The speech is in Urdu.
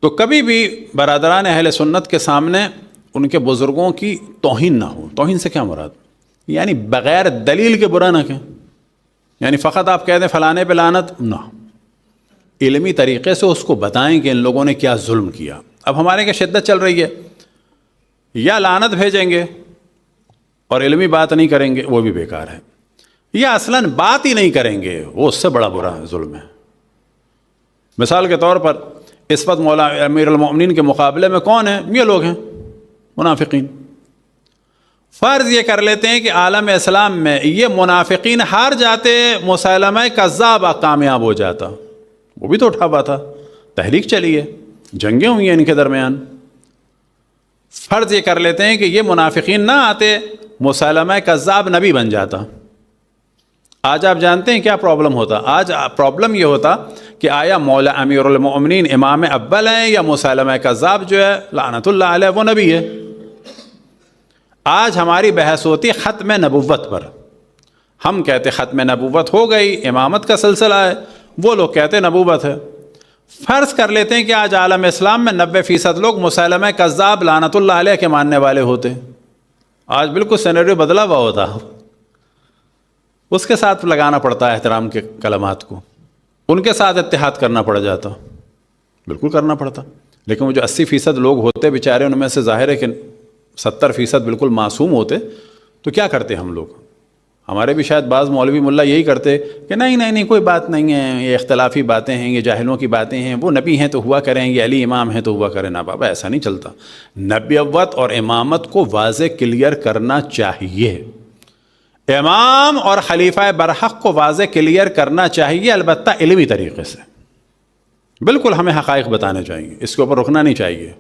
تو کبھی بھی برادران اہل سنت کے سامنے ان کے بزرگوں کی توہین نہ ہو. توہین سے کیا مراد؟ یعنی بغیر دلیل کے برا نہ کہیں. یعنی فقط آپ کہہ دیں فلانے پہ لعنت نہ، علمی طریقے سے اس کو بتائیں کہ ان لوگوں نے کیا ظلم کیا. اب ہمارے کی شدت چل رہی ہے، یا لعنت بھیجیں گے اور علمی بات نہیں کریں گے، وہ بھی بیکار ہے، یا اصلاً بات ہی نہیں کریں گے، وہ اس سے بڑا برا ظلم ہے. مثال کے طور پر اس وقت مولا امیر المؤمنین کے مقابلے میں کون ہیں؟ یہ لوگ ہیں منافقین. فرض یہ کر لیتے ہیں کہ عالم اسلام میں یہ منافقین ہار جاتے، مسیلمہ کذاب کامیاب ہو جاتا. وہ بھی تو اٹھا ہوا تھا، تحریک چلی ہے، جنگیں ہوئی ہیں ان کے درمیان. فرض یہ کر لیتے ہیں کہ یہ منافقین نہ آتے، مسیلمہ کذاب نبی بن جاتا. آج آپ جانتے ہیں کیا پرابلم ہوتا؟ آج پرابلم یہ ہوتا کہ آیا مولا امیر المؤمنین امام اول ہیں، یا مسیلمہ کذاب جو ہے لعنت اللہ علیہ وہ نبی ہے. آج ہماری بحث ہوتی ختم نبوت پر. ہم کہتے ختم نبوت ہو گئی، امامت کا سلسلہ ہے، وہ لوگ کہتے نبوت ہے. فرض کر لیتے ہیں کہ آج عالم اسلام میں 90% لوگ مسیلمہ کذاب لعنت اللہ علیہ کے ماننے والے ہوتے. آج بالکل سینیریو بدلا ہوا ہوتا. اس کے ساتھ لگانا پڑتا ہے احترام کے کلمات کو، ان کے ساتھ اتحاد کرنا پڑ جاتا، بالکل کرنا پڑتا. لیکن وہ جو 80% لوگ ہوتے بیچارے، ان میں سے ظاہر ہے کہ 70% بالکل معصوم ہوتے، تو کیا کرتے ہم لوگ؟ ہمارے بھی شاید بعض مولوی ملا یہی کرتے کہ نہیں کوئی بات نہیں ہے، یہ اختلافی باتیں ہیں، یہ جاہلوں کی باتیں ہیں، وہ نبی ہیں تو ہوا کریں، یہ علی امام ہیں تو ہوا کریں. نا بابا، ایسا نہیں چلتا. نبوت اور امامت کو واضح کلیئر کرنا چاہیے. امام اور خلیفہ برحق کو واضح کلیئر کرنا چاہیے، البتہ علمی طریقے سے. بالکل ہمیں حقائق بتانے چاہیے، اس کے اوپر رکنا نہیں چاہیے.